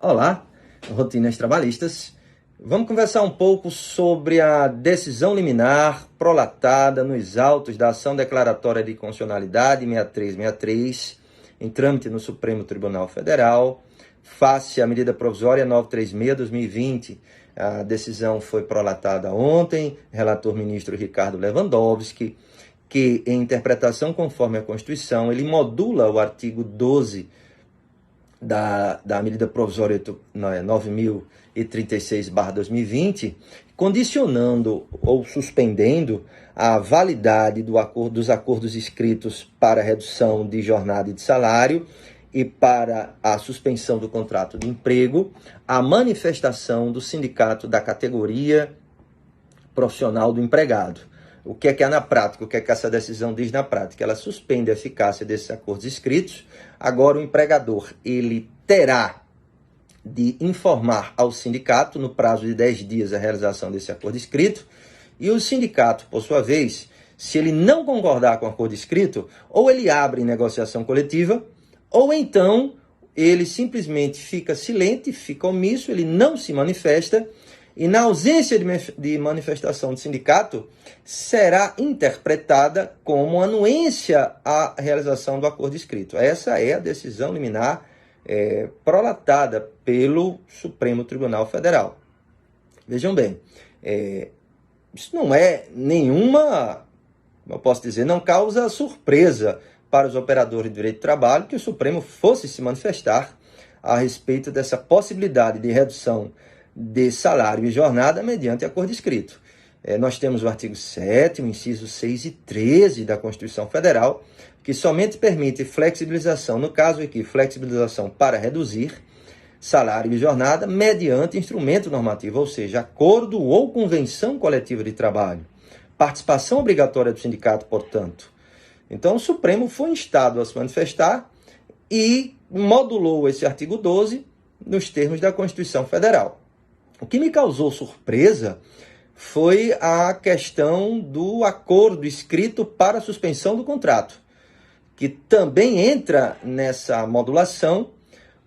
Olá, Rotinas Trabalhistas. Vamos conversar um pouco sobre a decisão liminar prolatada nos autos da ação declaratória de constitucionalidade 6363, em trâmite no Supremo Tribunal Federal, face à medida provisória 936/2020. A decisão foi prolatada ontem, relator ministro Ricardo Lewandowski, que, em interpretação conforme a Constituição, ele modula o artigo 12 da medida provisória 9.036/2020, condicionando ou suspendendo a validade dos acordos escritos para redução de jornada e de salário e para a suspensão do contrato de emprego, a manifestação do sindicato da categoria profissional do empregado. O que é na prática? O que é que essa decisão diz na prática? Ela suspende a eficácia desses acordos escritos. Agora o empregador ele terá de informar ao sindicato, no prazo de 10 dias, a realização desse acordo escrito, e o sindicato, por sua vez, se ele não concordar com o acordo escrito, ou ele abre negociação coletiva, ou então ele simplesmente fica silente, fica omisso, ele não se manifesta, e na ausência de manifestação do sindicato, será interpretada como anuência à realização do acordo escrito. Essa é a decisão liminar prolatada pelo Supremo Tribunal Federal. Vejam bem, isso não é nenhuma, eu posso dizer, não causa surpresa para os operadores de direito do trabalho que o Supremo fosse se manifestar a respeito dessa possibilidade de redução de salário e jornada mediante acordo escrito. Nós temos o artigo 7º, incisos 6 e 13 da Constituição Federal, que somente permite flexibilização, no caso aqui, flexibilização para reduzir salário e jornada mediante instrumento normativo, ou seja, acordo ou convenção coletiva de trabalho. Participação obrigatória do sindicato, portanto. Então, o Supremo foi instado a se manifestar e modulou esse artigo 12 nos termos da Constituição Federal. O que me causou surpresa foi a questão do acordo escrito para a suspensão do contrato, que também entra nessa modulação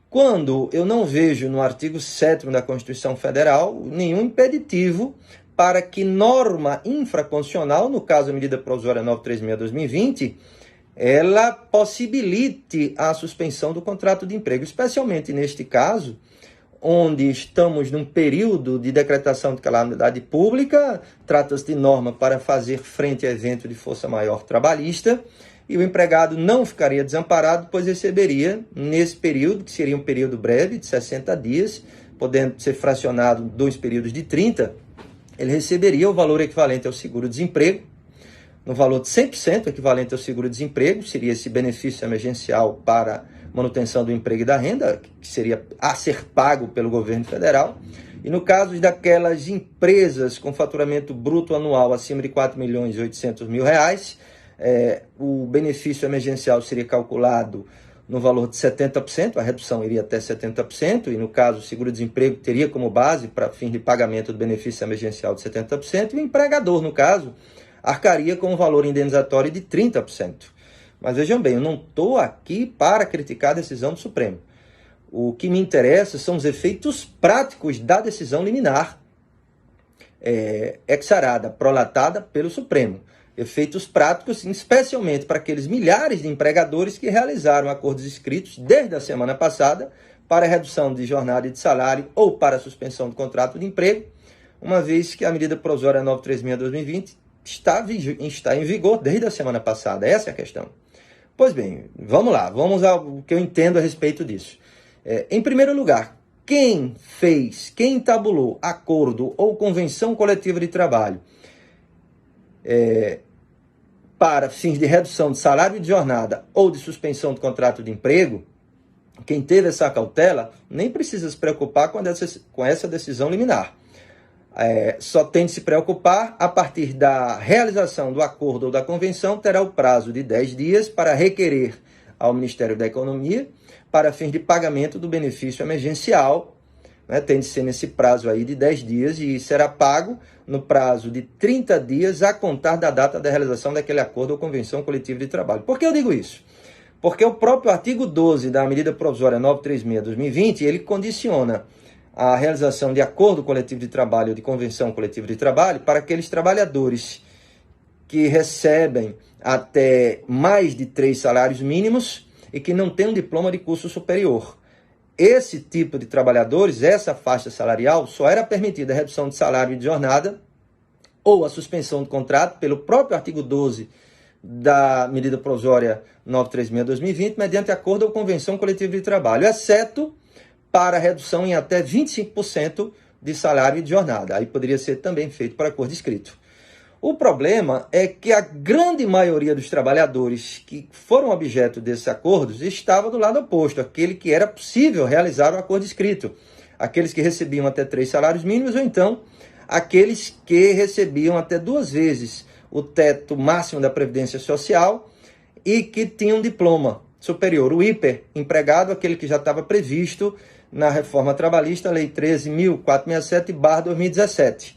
quando eu não vejo no artigo 7º da Constituição Federal nenhum impeditivo para que norma infraconstitucional, no caso a medida provisória 936/2020, ela possibilite a suspensão do contrato de emprego, especialmente neste caso, onde estamos num período de decretação de calamidade pública, trata-se de norma para fazer frente a evento de força maior trabalhista, e o empregado não ficaria desamparado, pois receberia, nesse período, que seria um período breve, de 60 dias, podendo ser fracionado em 2 períodos de 30, ele receberia o valor equivalente ao seguro-desemprego, no valor de 100% equivalente ao seguro-desemprego, seria esse benefício emergencial para manutenção do emprego e da renda, que seria a ser pago pelo governo federal. E no caso daquelas empresas com faturamento bruto anual acima de R$ 4.800.000, o benefício emergencial seria calculado no valor de 70%, a redução iria até 70%, e no caso o seguro-desemprego teria como base para fim de pagamento do benefício emergencial de 70%, e o empregador, no caso, arcaria com um valor indenizatório de 30%. Mas vejam bem, eu não estou aqui para criticar a decisão do Supremo. O que me interessa são os efeitos práticos da decisão liminar exarada, prolatada pelo Supremo. Efeitos práticos, especialmente para aqueles milhares de empregadores que realizaram acordos escritos desde a semana passada para redução de jornada e de salário ou para suspensão do contrato de emprego, uma vez que a medida provisória 936/2020 está em vigor desde a semana passada. Essa é a questão. Pois bem, vamos lá, vamos ao que eu entendo a respeito disso. Em primeiro lugar, quem tabulou acordo ou convenção coletiva de trabalho para fins de redução de salário e de jornada ou de suspensão do contrato de emprego, quem teve essa cautela nem precisa se preocupar com essa decisão liminar. Só tem de se preocupar a partir da realização do acordo ou da convenção, terá o prazo de 10 dias para requerer ao Ministério da Economia para fins de pagamento do benefício emergencial, tem de ser nesse prazo aí de 10 dias e será pago no prazo de 30 dias a contar da data da realização daquele acordo ou convenção coletiva de trabalho. Por que eu digo isso? Porque o próprio artigo 12 da medida provisória 936/2020, ele condiciona a realização de acordo coletivo de trabalho ou de convenção coletiva de trabalho para aqueles trabalhadores que recebem até mais de 3 salários mínimos e que não têm um diploma de curso superior. Esse tipo de trabalhadores, essa faixa salarial, só era permitida a redução de salário e de jornada ou a suspensão do contrato pelo próprio artigo 12 da medida provisória 936/2020, mediante acordo ou convenção coletiva de trabalho, exceto para redução em até 25% de salário e de jornada. Aí poderia ser também feito por acordo escrito. O problema é que a grande maioria dos trabalhadores que foram objeto desses acordos estava do lado oposto, aquele que era possível realizar o acordo escrito. Aqueles que recebiam até 3 salários mínimos ou então aqueles que recebiam até 2 vezes o teto máximo da Previdência Social e que tinham diploma superior. O hiperempregado, aquele que já estava previsto na reforma trabalhista, Lei 13.467/2017.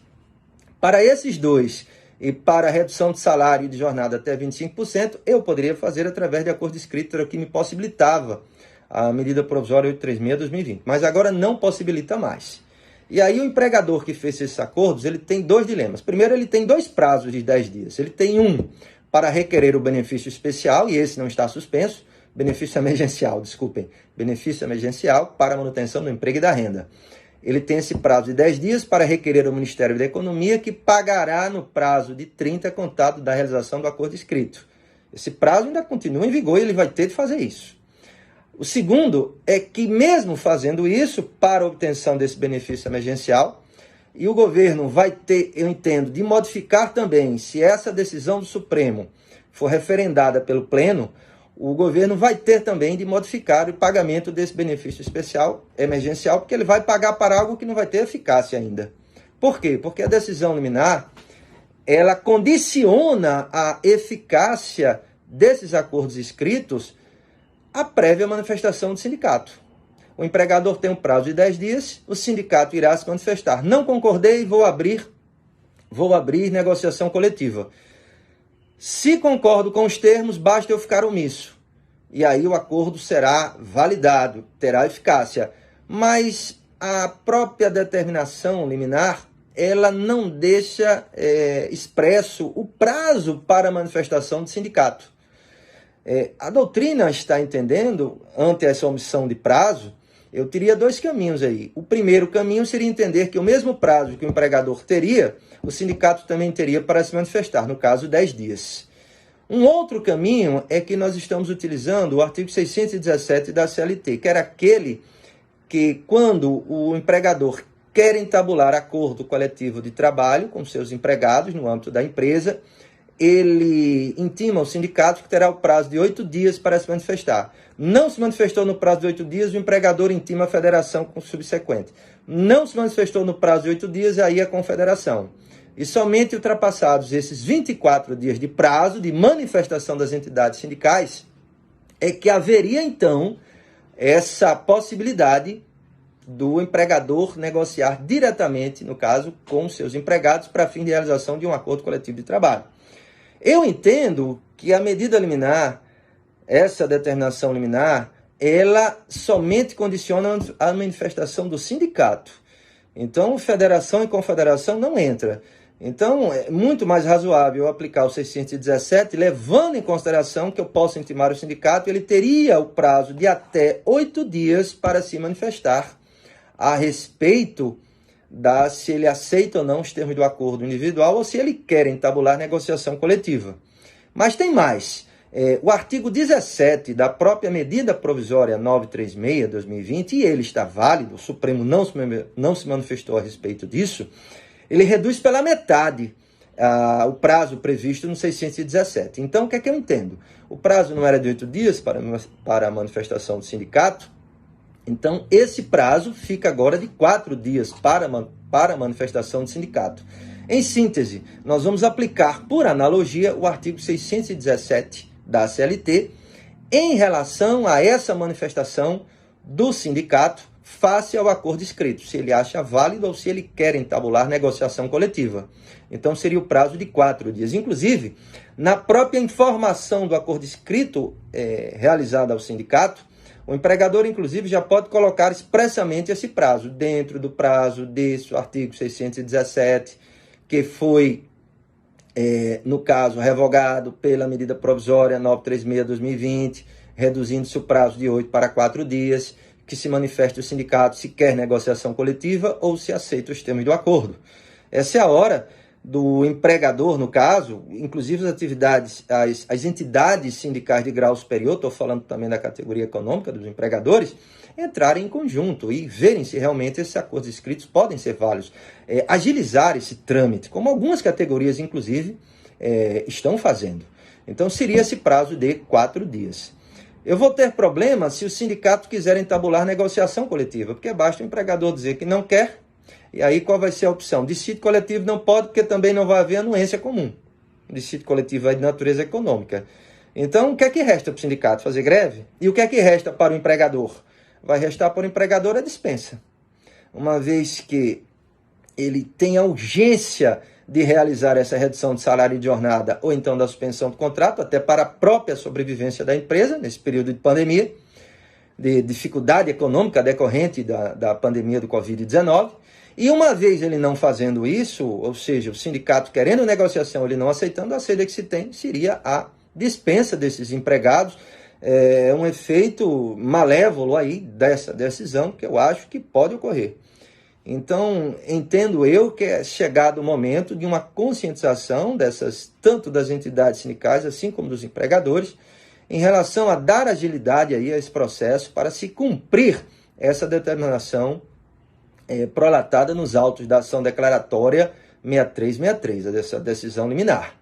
Para esses dois e para a redução de salário e de jornada até 25%, eu poderia fazer através de acordo escrito, era o que me possibilitava a medida provisória 836/2020. Mas agora não possibilita mais. E aí o empregador que fez esses acordos, ele tem 2 dilemas. Primeiro, ele tem 2 prazos de 10 dias. Ele tem um para requerer o benefício especial, e esse não está suspenso, benefício emergencial para manutenção do emprego e da renda. Ele tem esse prazo de 10 dias para requerer ao Ministério da Economia, que pagará no prazo de 30 contado da realização do acordo escrito. Esse prazo ainda continua em vigor e ele vai ter de fazer isso. O segundo é que, mesmo fazendo isso, para a obtenção desse benefício emergencial, e o governo vai ter, eu entendo, de modificar também, se essa decisão do Supremo for referendada pelo Pleno, o governo vai ter também de modificar o pagamento desse benefício especial emergencial, porque ele vai pagar para algo que não vai ter eficácia ainda. Por quê? Porque a decisão liminar, ela condiciona a eficácia desses acordos escritos à prévia manifestação do sindicato. O empregador tem um prazo de 10 dias, o sindicato irá se manifestar. Não concordei, vou abrir negociação coletiva. Se concordo com os termos, basta eu ficar omisso. E aí o acordo será validado, terá eficácia. Mas a própria determinação liminar, ela não deixa expresso o prazo para a manifestação do sindicato. A doutrina está entendendo, ante essa omissão de prazo, eu teria 2 caminhos aí. O primeiro caminho seria entender que o mesmo prazo que o empregador teria, o sindicato também teria para se manifestar, no caso 10 dias. Um outro caminho é que nós estamos utilizando o artigo 617 da CLT, que era aquele que, quando o empregador quer entabular acordo coletivo de trabalho com seus empregados no âmbito da empresa, ele intima o sindicato que terá o prazo de 8 dias para se manifestar. Não se manifestou no prazo de 8 dias, o empregador intima a federação com o subsequente. Não se manifestou no prazo de 8 dias, aí a confederação. E somente ultrapassados esses 24 dias de prazo de manifestação das entidades sindicais, é que haveria, então, essa possibilidade do empregador negociar diretamente, no caso, com seus empregados, para fim de realização de um acordo coletivo de trabalho. Eu entendo que a medida liminar, essa determinação liminar, ela somente condiciona a manifestação do sindicato. Então, federação e confederação não entra. Então, é muito mais razoável aplicar o 617, levando em consideração que eu posso intimar o sindicato, ele teria o prazo de até 8 dias para se manifestar a respeito se ele aceita ou não os termos do acordo individual ou se ele quer entabular negociação coletiva. Mas tem mais. O artigo 17 da própria medida provisória 936/2020, e ele está válido, o Supremo não se manifestou a respeito disso, ele reduz pela metade o prazo previsto no 617. Então, o que é que eu entendo? O prazo não era de 8 dias para a manifestação do sindicato, então esse prazo fica agora de 4 dias para a manifestação do sindicato. Em síntese, nós vamos aplicar, por analogia, o artigo 617 da CLT em relação a essa manifestação do sindicato face ao acordo escrito, se ele acha válido ou se ele quer entabular negociação coletiva. Então, seria o prazo de 4 dias. Inclusive, na própria informação do acordo escrito realizada ao sindicato, o empregador, inclusive, já pode colocar expressamente esse prazo, dentro do prazo desse artigo 617, que foi, no caso, revogado pela medida provisória 936/2020, reduzindo-se o prazo de 8 para 4 dias, que se manifeste o sindicato se quer negociação coletiva ou se aceita os termos do acordo. Essa é a hora do empregador, no caso, inclusive as entidades sindicais de grau superior, estou falando também da categoria econômica dos empregadores, entrarem em conjunto e verem se realmente esses acordos escritos podem ser válidos. Agilizar esse trâmite, como algumas categorias, inclusive, estão fazendo. Então, seria esse prazo de 4 dias. Eu vou ter problema se o sindicato quiser entabular negociação coletiva, porque basta o empregador dizer que não quer, e aí qual vai ser a opção? Dissídio coletivo não pode, porque também não vai haver anuência comum. O dissídio coletivo é de natureza econômica. Então, o que é que resta para o sindicato? Fazer greve? E o que é que resta para o empregador? Vai restar para o empregador a dispensa. Uma vez que ele tem a urgência de realizar essa redução de salário e de jornada, ou então da suspensão do contrato, até para a própria sobrevivência da empresa, nesse período de pandemia, de dificuldade econômica decorrente da pandemia do Covid-19. E uma vez ele não fazendo isso, ou seja, o sindicato querendo negociação, ele não aceitando, a saída que se tem seria a dispensa desses empregados. É um efeito malévolo aí dessa decisão que eu acho que pode ocorrer. Então, entendo eu que é chegado o momento de uma conscientização tanto das entidades sindicais, assim como dos empregadores, em relação a dar agilidade aí a esse processo para se cumprir essa determinação prolatada nos autos da ação declaratória 6363, essa decisão liminar.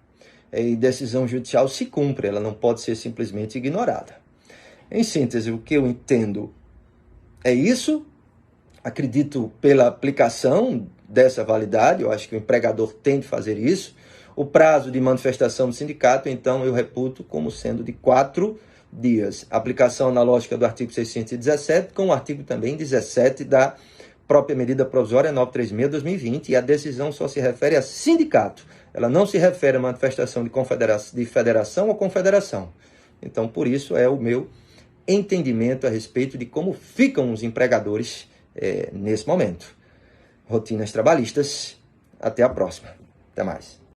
E decisão judicial se cumpre, ela não pode ser simplesmente ignorada. Em síntese, o que eu entendo é isso. Acredito pela aplicação dessa validade, eu acho que o empregador tem de fazer isso. O prazo de manifestação do sindicato, então, eu reputo como sendo de 4 dias. Aplicação na lógica do artigo 617, com o artigo também 17 da própria medida provisória 936/2020, e a decisão só se refere a sindicato. Ela não se refere a manifestação de federação ou confederação. Então, por isso, é o meu entendimento a respeito de como ficam os empregadores nesse momento. Rotinas trabalhistas. Até a próxima. Até mais.